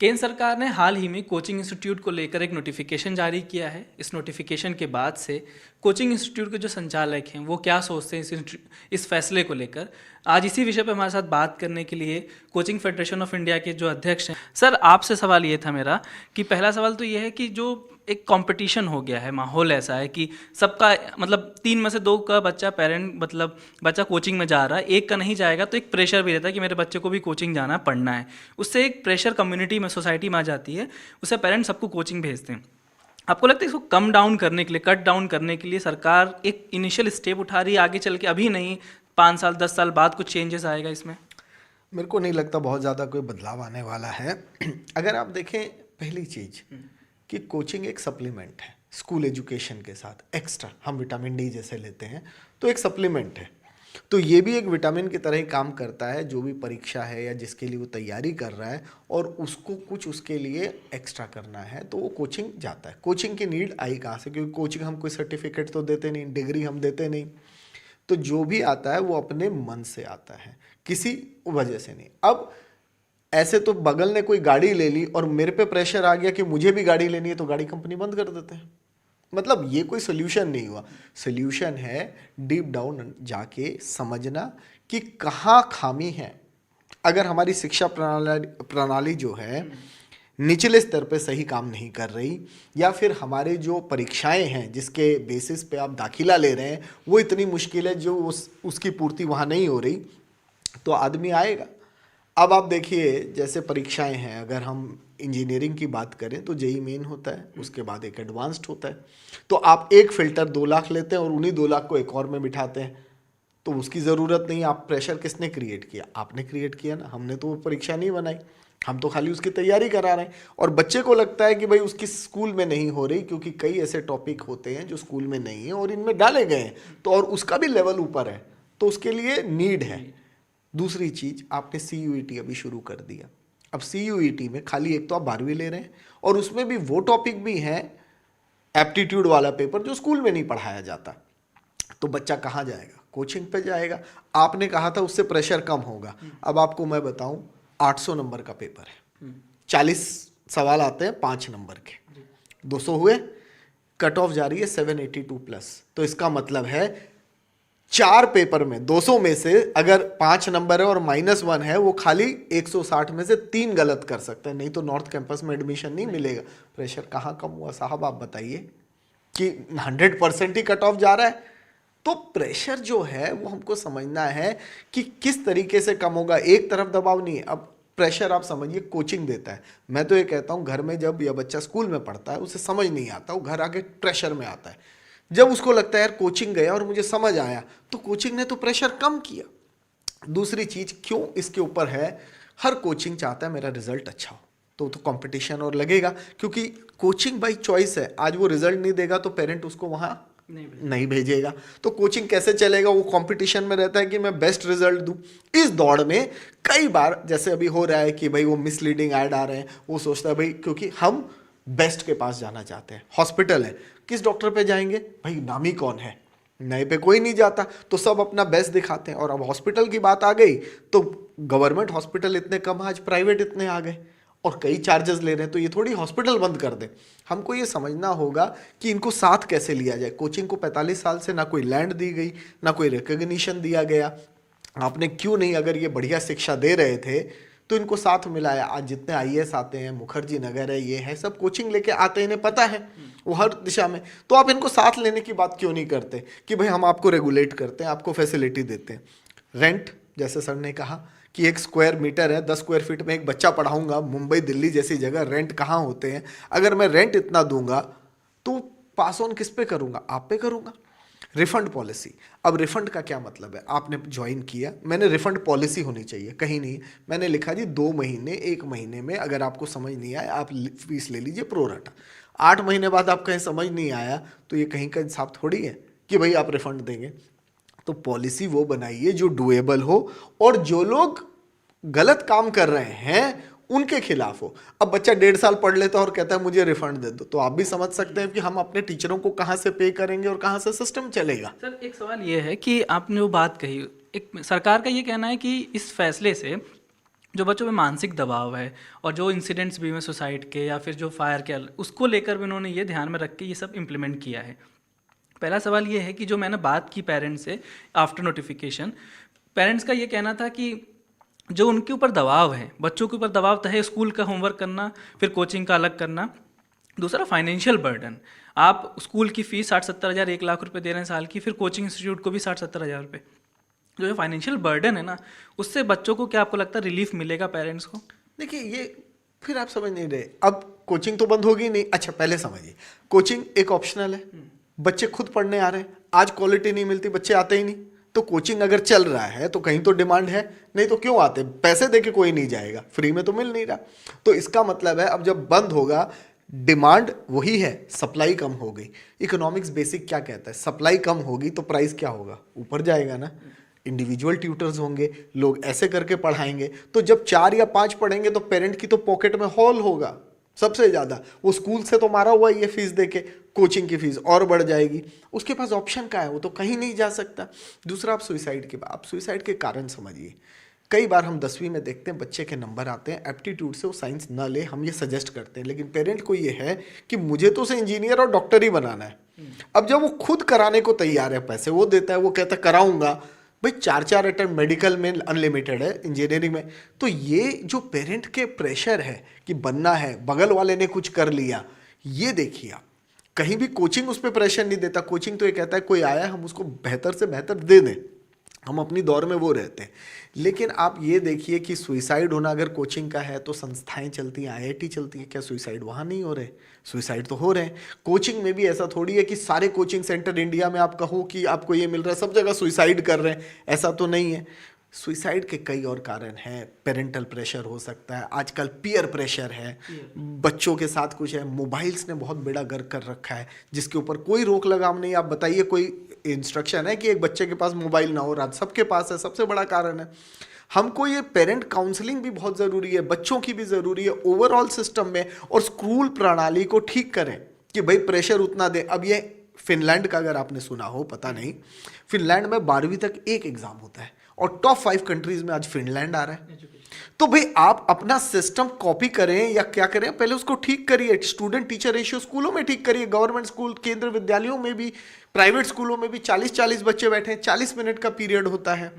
केंद्र सरकार ने हाल ही में कोचिंग इंस्टीट्यूट को लेकर एक नोटिफिकेशन जारी किया है। इस नोटिफिकेशन के बाद से कोचिंग इंस्टीट्यूट के जो संचालक हैं वो क्या सोचते हैं इस फैसले को लेकर, आज इसी विषय पर हमारे साथ बात करने के लिए कोचिंग फेडरेशन ऑफ इंडिया के जो अध्यक्ष हैं, सर आपसे सवाल ये था मेरा कि पहला सवाल तो ये है कि जो एक कंपटीशन हो गया है, माहौल ऐसा है कि सबका मतलब 3 में से 2 का बच्चा बच्चा कोचिंग में जा रहा है, एक का नहीं जाएगा तो एक प्रेशर भी रहता है कि मेरे बच्चे को भी कोचिंग जाना पढ़ना है। उससे एक प्रेशर कम्युनिटी में, सोसाइटी में आ जाती है, उससे पेरेंट्स सबको कोचिंग भेजते हैं। आपको लगता है इसको कम डाउन करने के लिए, कट डाउन करने के लिए सरकार एक इनिशियल स्टेप उठा रही है, आगे चल के अभी नहीं 5 साल 10 साल बाद कुछ चेंजेस आएगा इसमें? मेरे को नहीं लगता बहुत ज़्यादा कोई बदलाव आने वाला है। अगर आप देखें, पहली चीज़ कि कोचिंग एक सप्लीमेंट है स्कूल एजुकेशन के साथ, एक्स्ट्रा हम विटामिन डी जैसे लेते हैं तो एक सप्लीमेंट है, तो ये भी एक विटामिन की तरह ही काम करता है। जो भी परीक्षा है या जिसके लिए वो तैयारी कर रहा है और उसको कुछ उसके लिए एक्स्ट्रा करना है तो वो कोचिंग जाता है। कोचिंग की नीड आई कहाँ से? क्योंकि कोचिंग हम कोई सर्टिफिकेट तो देते नहीं, डिग्री हम देते नहीं, तो जो भी आता है वो अपने मन से आता है, किसी वजह से नहीं। अब ऐसे तो बगल ने कोई गाड़ी ले ली और मेरे पे प्रेशर आ गया कि मुझे भी गाड़ी लेनी है तो गाड़ी कंपनी बंद कर देते हैं। मतलब ये कोई सोल्यूशन नहीं हुआ। सोल्यूशन है डीप डाउन जाके समझना कि कहाँ खामी है। अगर हमारी शिक्षा प्रणाली जो है निचले स्तर पे सही काम नहीं कर रही, या फिर हमारे जो परीक्षाएं हैं जिसके बेसिस पे आप दाखिला ले रहे हैं वो इतनी मुश्किल है, जो उसकी पूर्ति वहाँ नहीं हो रही, तो आदमी आएगा। अब आप देखिए, जैसे परीक्षाएं हैं, अगर हम इंजीनियरिंग की बात करें तो जेई मेन होता है, उसके बाद एक एडवांस्ड होता है। तो आप एक फ़िल्टर 2 लाख लेते हैं और उन्हीं 2 लाख को एक और में बिठाते हैं, तो उसकी ज़रूरत नहीं। आप प्रेशर किसने क्रिएट किया? आपने क्रिएट किया ना, हमने तो वो परीक्षा नहीं बनाई, हम तो खाली उसकी तैयारी करा रहे हैं। और बच्चे को लगता है कि भाई उसकी स्कूल में नहीं हो रही, क्योंकि कई ऐसे टॉपिक होते हैं जो स्कूल में नहीं है और इनमें डाले गए हैं, तो और उसका भी लेवल ऊपर है, तो उसके लिए नीड है। दूसरी चीज़, आपने CUET अभी शुरू कर दिया। अब CUET में खाली एक तो आप 12वीं ले रहे हैं और उसमें भी वो टॉपिक भी हैं, एप्टीट्यूड वाला पेपर, जो स्कूल में नहीं पढ़ाया जाता, तो बच्चा कहाँ जाएगा? कोचिंग पे जाएगा। आपने कहा था उससे प्रेशर कम होगा। अब आपको मैं बताऊं, 800 नंबर का पेपर है, 40 सवाल आते हैं 5 नंबर के, 200 हुए, कट ऑफ जा रही है 782+। तो इसका मतलब है 4 पेपर में 200 में से अगर 5 नंबर है और -1 है, वो खाली 160 में से 3 गलत कर सकते हैं, नहीं तो नॉर्थ कैंपस में एडमिशन नहीं मिलेगा। प्रेशर कहाँ कम हुआ साहब? आप बताइए कि 100% ही कट ऑफ जा रहा है। तो प्रेशर जो है वो हमको समझना है कि किस तरीके से कम होगा। एक तरफ दबाव नहीं है। अब प्रेशर आप समझिए कोचिंग देता है। मैं तो ये कहता हूँ, घर में जब यह बच्चा स्कूल में पढ़ता है उसे समझ नहीं आता, वो घर आके प्रेशर में आता है। जब उसको लगता है यार कोचिंग गया और मुझे समझ आया, तो कोचिंग ने तो प्रेशर कम किया। दूसरी चीज़ क्यों इसके ऊपर है, हर कोचिंग चाहता है मेरा रिजल्ट अच्छा हो, तो कंपटीशन और लगेगा, क्योंकि कोचिंग बाई चॉइस है। आज वो रिजल्ट नहीं देगा तो पेरेंट उसको वहाँ नहीं भेजेगा, तो कोचिंग कैसे चलेगा? वो कंपटीशन में रहता है कि मैं बेस्ट रिजल्ट दूं। इस दौड़ में कई बार जैसे अभी हो रहा है कि भाई वो मिसलीडिंग ऐड आ रहे हैं, वो सोचता है भाई क्योंकि हम बेस्ट के पास जाना चाहते हैं, हॉस्पिटल है, किस डॉक्टर पे जाएंगे? भाई नामी कौन है, नए पे कोई नहीं जाता, तो सब अपना बेस्ट दिखाते हैं। और अब हॉस्पिटल की बात आ गई तो गवर्नमेंट हॉस्पिटल इतने कम, आज प्राइवेट इतने आ गए और कई चार्जेस ले रहे हैं, तो ये थोड़ी हॉस्पिटल बंद कर दें। हमको ये समझना होगा कि इनको साथ कैसे लिया जाए। कोचिंग को 45 साल से ना कोई लैंड दी गई, ना कोई रिकग्निशन दिया गया। आपने क्यों नहीं, अगर ये बढ़िया शिक्षा दे रहे थे तो इनको साथ मिलाया। आज जितने IAS आते हैं, मुखर्जी नगर है, ये है, सब कोचिंग लेके आते हैं, इन्हें पता है वो हर दिशा में, तो आप इनको साथ लेने की बात क्यों नहीं करते कि भाई हम आपको रेगुलेट करते हैं, आपको फैसिलिटी देते हैं। रेंट, जैसे सर ने कहा कि 1 स्क्वायर मीटर है, 10 स्क्वायर फीट में एक बच्चा पढ़ाऊंगा, मुंबई दिल्ली जैसी जगह रेंट कहाँ होते हैं? अगर मैं रेंट इतना दूंगा तो पास ऑन किस पे करूंगा? आप पे करूंगा। रिफंड पॉलिसी, अब रिफंड का क्या मतलब है? आपने ज्वाइन किया, मैंने रिफंड पॉलिसी होनी चाहिए, कहीं नहीं। मैंने लिखा जी 2 महीने, 1 महीने में अगर आपको समझ नहीं आया आप फीस ले लीजिए प्रोराटा। 8 महीने बाद आप कहीं समझ नहीं आया तो ये कहीं का इंसाफ थोड़ी है कि भाई आप रिफंड देंगे। तो पॉलिसी वो बनाइए जो डुएबल हो और जो लोग गलत काम कर रहे हैं उनके खिलाफ हो। अब बच्चा 1.5 साल पढ़ लेता है और कहता है मुझे रिफंड दे दो, तो आप भी समझ सकते हैं कि हम अपने टीचरों को कहाँ से पे करेंगे और कहाँ से सिस्टम चलेगा। सर एक सवाल ये है कि आपने वो बात कही, एक सरकार का ये कहना है कि इस फैसले से जो बच्चों में मानसिक दबाव है और जो इंसिडेंट्स भी हुए सुसाइड के या फिर जो फायर के, उसको लेकर भी उन्होंने ये ध्यान में रख के ये सब इम्प्लीमेंट किया है। पहला सवाल ये है कि जो मैंने बात की पेरेंट्स से आफ्टर नोटिफिकेशन, पेरेंट्स का ये कहना था कि जो उनके ऊपर दबाव है, बच्चों के ऊपर दबाव तो है, स्कूल का होमवर्क करना, फिर कोचिंग का अलग करना, दूसरा फाइनेंशियल बर्डन। आप स्कूल की फ़ीस 60-70 हज़ार, 1 लाख रुपए दे रहे हैं साल की, फिर कोचिंग इंस्टीट्यूट को भी 60-70 हज़ार रुपये। जो फाइनेंशियल बर्डन है ना, उससे बच्चों को क्या आपको लगता है रिलीफ मिलेगा पेरेंट्स को? देखिए, ये फिर आप समझ नहीं रहे। अब कोचिंग तो बंद होगी नहीं। अच्छा, पहले समझिए, कोचिंग एक ऑप्शनल है, बच्चे खुद पढ़ने आ रहे हैं। आज क्वालिटी नहीं मिलती, बच्चे आते ही नहीं। तो कोचिंग अगर चल रहा है तो कहीं तो डिमांड है, नहीं तो क्यों आते? पैसे दे के कोई नहीं जाएगा, फ्री में तो मिल नहीं रहा। तो इसका मतलब है अब जब बंद होगा, डिमांड वही है, सप्लाई कम हो गई। इकोनॉमिक्स बेसिक क्या कहता है? सप्लाई कम होगी तो प्राइस क्या होगा? ऊपर जाएगा ना। इंडिविजुअल ट्यूटर्स होंगे, लोग ऐसे करके पढ़ाएंगे, तो जब 4 या 5 पढ़ेंगे तो पेरेंट की तो पॉकेट में हॉल होगा सबसे ज़्यादा। वो स्कूल से तो मारा हुआ ये फीस देके, कोचिंग की फीस और बढ़ जाएगी। उसके पास ऑप्शन क्या है? वो तो कहीं नहीं जा सकता। दूसरा, आप सुसाइड के कारण समझिए। कई बार हम 10वीं में देखते हैं बच्चे के नंबर आते हैं, एप्टीट्यूड से वो साइंस ना ले, हम ये सजेस्ट करते हैं, लेकिन पेरेंट को ये है कि मुझे तो उसे इंजीनियर और डॉक्टर ही बनाना है। अब जब वो खुद कराने को तैयार है, पैसे वो देता है, वो कहता है कराऊंगा, भाई 4 अटेम्प्ट मेडिकल में अनलिमिटेड है, इंजीनियरिंग में। तो ये जो पेरेंट के प्रेशर है कि बनना है, बगल वाले ने कुछ कर लिया, ये देखिए आप। कहीं भी कोचिंग उस पर प्रेशर नहीं देता। कोचिंग तो ये कहता है कोई आया, हम उसको बेहतर से बेहतर दे दें, हम अपनी दौर में वो रहते हैं। लेकिन आप ये देखिए कि सुइसाइड होना अगर कोचिंग का है तो संस्थाएं चलती हैं, IIT चलती है, क्या सुइसाइड वहाँ नहीं हो रहे? सुइसाइड तो हो रहे हैं। कोचिंग में भी ऐसा थोड़ी है कि सारे कोचिंग सेंटर इंडिया में आप कहो कि आपको ये मिल रहा है, सब जगह सुइसाइड कर रहे हैं, ऐसा तो नहीं है। सुइसाइड के कई और कारण हैं। पेरेंटल प्रेशर हो सकता है, आजकल पीयर प्रेशर है, बच्चों के साथ कुछ है। मोबाइल्स ने बहुत बेड़ा गर्क कर रखा है, जिसके ऊपर कोई रोक लगाम नहीं। आप बताइए, कोई इंस्ट्रक्शन है कि एक बच्चे के पास मोबाइल ना हो? रात सबके पास है, सबसे बड़ा कारण है। हमको ये पेरेंट काउंसलिंग भी बहुत ज़रूरी है, बच्चों की भी ज़रूरी है ओवरऑल सिस्टम में, और स्कूल प्रणाली को ठीक करें कि भाई प्रेशर उतना दे। अब ये फिनलैंड का अगर आपने सुना हो, पता नहीं, फिनलैंड में 12वीं तक एक एग्ज़ाम होता है और टॉप 5 कंट्रीज में आज फिनलैंड आ रहा है। तो भाई आप अपना सिस्टम कॉपी करें या क्या करें, पहले उसको ठीक करिए। स्टूडेंट टीचर रेशियो स्कूलों में ठीक करिए, गवर्नमेंट स्कूल, केंद्रीय विद्यालयों में भी, प्राइवेट स्कूलों में भी 40-40 बच्चे बैठे हैं, 40 मिनट का पीरियड होता है।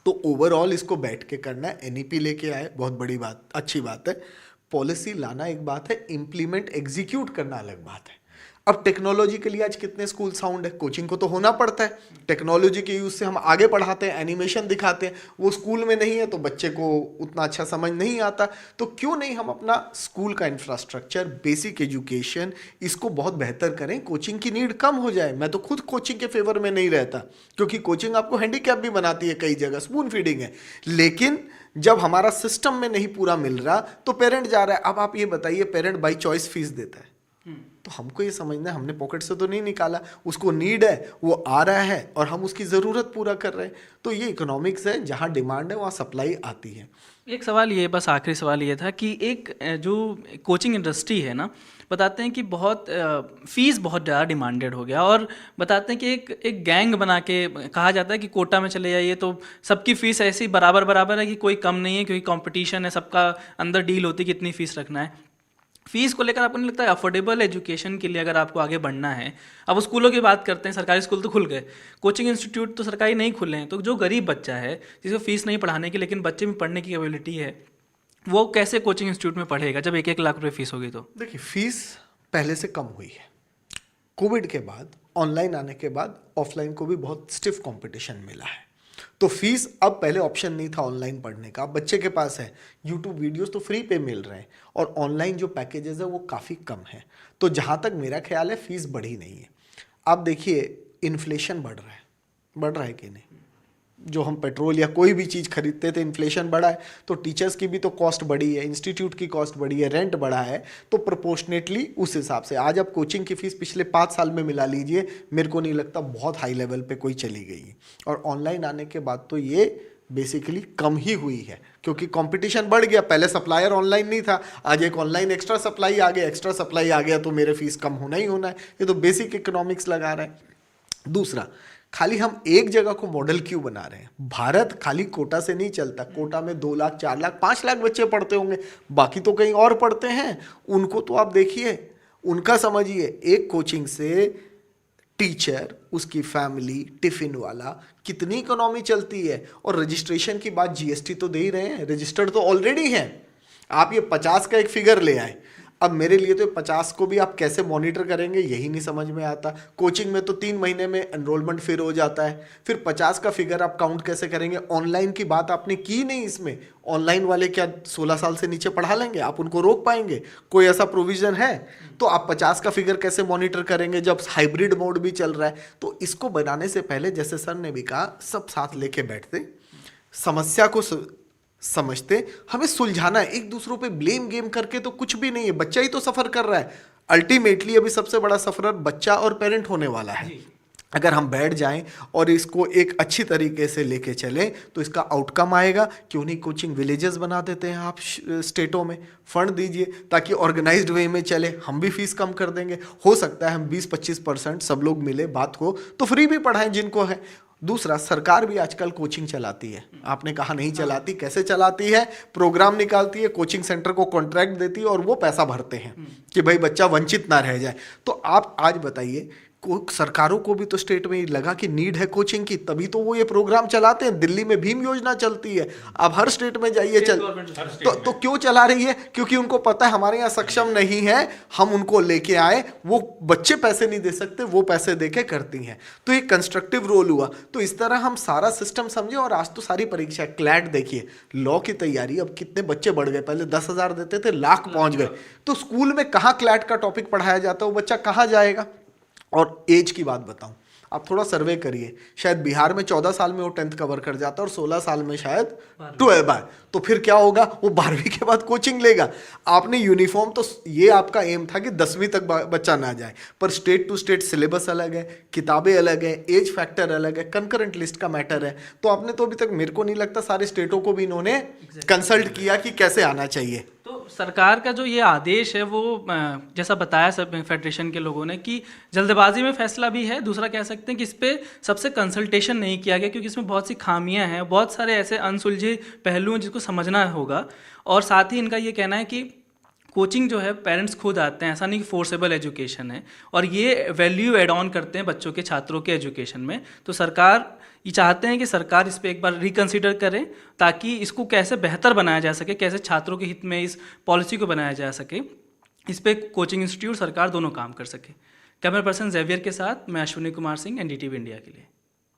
तो ओवरऑल इसको बैठ के करना है। NEP लेके आए, बहुत बड़ी बात, अच्छी बात है। पॉलिसी लाना एक बात है, इम्प्लीमेंट एग्जीक्यूट करना अलग बात है। अब टेक्नोलॉजी के लिए आज कितने स्कूल साउंड है? कोचिंग को तो होना पड़ता है। टेक्नोलॉजी के यूज से हम आगे पढ़ाते हैं, एनिमेशन दिखाते हैं, वो स्कूल में नहीं है तो बच्चे को उतना अच्छा समझ नहीं आता। तो क्यों नहीं हम अपना स्कूल का इंफ्रास्ट्रक्चर, बेसिक एजुकेशन, इसको बहुत बेहतर करें, कोचिंग की नीड कम हो जाए। मैं तो खुद कोचिंग के फेवर में नहीं रहता, क्योंकि कोचिंग आपको हैंडीकैप भी बनाती है, कई जगह स्पून फीडिंग है। लेकिन जब हमारा सिस्टम में नहीं पूरा मिल रहा तो पेरेंट जा रहा है। अब आप ये बताइए, पेरेंट बाई चॉइस फीस देता है, तो हमको ये समझना है हमने पॉकेट से तो नहीं निकाला, उसको नीड है, वो आ रहा है और हम उसकी ज़रूरत पूरा कर रहे हैं। तो ये इकोनॉमिक्स है, जहाँ डिमांड है वहाँ सप्लाई आती है। एक सवाल ये, बस आखिरी सवाल ये था कि एक जो कोचिंग इंडस्ट्री है ना, बताते हैं कि बहुत फ़ीस बहुत ज़्यादा डिमांडेड हो गया, और बताते हैं कि एक गैंग बना के कहा जाता है कि कोटा में चले जाइए तो सबकी फ़ीस ऐसी बराबर बराबर है कि कोई कम नहीं है, क्योंकि कंपटीशन है, सबका अंदर डील होती है कितनी फ़ीस रखना है। फीस को लेकर आपको नहीं लगता है अफोर्डेबल एजुकेशन के लिए अगर आपको आगे बढ़ना है? अब स्कूलों की बात करते हैं, सरकारी स्कूल तो खुल गए, कोचिंग इंस्टीट्यूट तो सरकारी नहीं खुले हैं, तो जो गरीब बच्चा है जिसको फीस नहीं पढ़ाने की, लेकिन बच्चे में पढ़ने की कैपेबिलिटी है, वो कैसे कोचिंग इंस्टीट्यूट में पढ़ेगा जब 1-1 लाख रुपये फीस होगी? तो देखिए, फीस पहले से कम हुई है। कोविड के बाद, ऑनलाइन आने के बाद ऑफलाइन को भी बहुत स्टिफ कंपटीशन मिला है, तो फीस अब पहले ऑप्शन नहीं था ऑनलाइन पढ़ने का। अब बच्चे के पास है, यूट्यूब वीडियोस तो फ्री पे मिल रहे हैं, और ऑनलाइन जो पैकेजेस है वो काफ़ी कम है। तो जहाँ तक मेरा ख्याल है फीस बढ़ी नहीं है। आप देखिए, इन्फ्लेशन बढ़ रहा है कि नहीं? जो हम पेट्रोल या कोई भी चीज़ खरीदते थे, इन्फ्लेशन बढ़ा है, तो टीचर्स की भी तो कॉस्ट बढ़ी है, इंस्टीट्यूट की कॉस्ट बढ़ी है, रेंट बढ़ा है, तो प्रोपोर्शनेटली उस हिसाब से आज आप कोचिंग की फीस पिछले 5 साल में मिला लीजिए, मेरे को नहीं लगता बहुत हाई लेवल पे कोई चली गई है। और ऑनलाइन आने के बाद तो ये बेसिकली कम ही हुई है, क्योंकि कंपटीशन बढ़ गया। पहले सप्लायर ऑनलाइन नहीं था, आज एक ऑनलाइन एक्स्ट्रा सप्लाई आ गया, तो मेरे फीस कम होना ही होना है। ये तो बेसिक इकोनॉमिक्स लगा रहा है। दूसरा, खाली हम एक जगह को मॉडल क्यों बना रहे हैं? भारत खाली कोटा से नहीं चलता। कोटा में 2 लाख, 4 लाख, 5 लाख बच्चे पढ़ते होंगे, बाकी तो कहीं और पढ़ते हैं। उनको तो आप देखिए, उनका समझिए, एक कोचिंग से टीचर, उसकी फैमिली, टिफिन वाला, कितनी इकोनॉमी चलती है। और रजिस्ट्रेशन की बात, जीएसटी तो दे ही रहे हैं, रजिस्टर्ड तो ऑलरेडी है। आप ये 50 का एक फिगर ले आए, अब मेरे लिए तो 50 को भी आप कैसे मॉनिटर करेंगे यही नहीं समझ में आता। कोचिंग में तो 3 महीने में एनरोलमेंट फिर हो जाता है, फिर 50 का फिगर आप काउंट कैसे करेंगे? ऑनलाइन की बात आपने की नहीं इसमें। ऑनलाइन वाले क्या 16 साल से नीचे पढ़ा लेंगे? आप उनको रोक पाएंगे? कोई ऐसा प्रोविजन है? तो आप 50 का फिगर कैसे मॉनिटर करेंगे जब हाइब्रिड मोड भी चल रहा है? तो इसको बनाने से पहले, जैसे सर ने भी कहा, सब साथ लेके बैठते, समस्या को समझते, हमें सुलझाना है। एक दूसरों पे ब्लेम गेम करके तो कुछ भी नहीं है, बच्चा ही तो सफर कर रहा है। अल्टीमेटली अभी सबसे बड़ा सफरर बच्चा और पेरेंट होने वाला है। अगर हम बैठ जाएं और इसको एक अच्छी तरीके से लेके चलें तो इसका आउटकम आएगा। क्यों नहीं कोचिंग विलेजेस बना देते हैं आप स्टेटों में, फंड दीजिए ताकि ऑर्गेनाइज्ड वे में चले, हम भी फीस कम कर देंगे। हो सकता है हम 20-25% सब लोग मिले बात को तो फ्री भी पढ़ाएं जिनको है। दूसरा, सरकार भी आजकल कोचिंग चलाती है, आपने कहा नहीं चलाती, कैसे चलाती है? प्रोग्राम निकालती है, कोचिंग सेंटर को कॉन्ट्रैक्ट देती है और वो पैसा भरते हैं कि भाई बच्चा वंचित ना रह जाए। तो आप आज बताइए, सरकारों को भी तो स्टेट में लगा कि नीड है कोचिंग की, तभी तो वो ये प्रोग्राम चलाते हैं। दिल्ली में भीम योजना चलती है, अब हर स्टेट में जाइए तो क्यों चला रही है? क्योंकि उनको पता है हमारे यहाँ सक्षम नहीं है, हम उनको लेके आए, वो बच्चे पैसे नहीं दे सकते, वो पैसे देके करती हैं। तो ये कंस्ट्रक्टिव रोल हुआ। तो इस तरह हम सारा सिस्टम समझे। और आज तो सारी परीक्षा, क्लैट देखिए, लॉ की तैयारी, अब कितने बच्चे बढ़ गए, पहले 10,000 देते थे, लाख पहुंच गए। तो स्कूल में कहाँ क्लैट का टॉपिक पढ़ाया जाता है, वो बच्चा कहाँ जाएगा? और एज की बात बताऊं, आप थोड़ा सर्वे करिए, शायद बिहार में 14 साल में वो 10th कवर कर जाता है और 16 साल में शायद 12 है। तो फिर क्या होगा? वो 12वीं के बाद कोचिंग लेगा। आपने यूनिफॉर्म, तो ये आपका एम था कि 10वीं तक बच्चा ना जाए, पर स्टेट टू स्टेट सिलेबस अलग है, किताबें अलग है, एज फैक्टर अलग है, कंकरेंट लिस्ट का मैटर है। तो आपने तो अभी तक, मेरे को नहीं लगता सारे स्टेटों को भी इन्होंने कंसल्ट किया कि कैसे आना चाहिए। तो सरकार का जो ये आदेश है वो जैसा बताया सब फेडरेशन के लोगों ने कि जल्दबाजी में फैसला भी है। दूसरा कह सकते हैं कि इस पर सबसे कंसल्टेशन नहीं किया गया, क्योंकि इसमें बहुत सी खामियां हैं, बहुत सारे ऐसे अनसुलझे पहलू हैं जिसको समझना होगा। और साथ ही इनका ये कहना है कि कोचिंग जो है पेरेंट्स खुद आते हैं, ऐसा नहीं कि फोर्सेबल एजुकेशन है, और ये वैल्यू एड ऑन करते हैं बच्चों के, छात्रों के एजुकेशन में। तो सरकार ये चाहते हैं कि सरकार इस पे एक बार रिकंसिडर करे ताकि इसको कैसे बेहतर बनाया जा सके, कैसे छात्रों के हित में इस पॉलिसी को बनाया जा सके। इस पे कोचिंग इंस्टीट्यूट, सरकार दोनों काम कर सके। कैमरा पर्सन जेवियर के साथ मैं अश्विनी कुमार सिंह, एनडीटीवी इंडिया के लिए।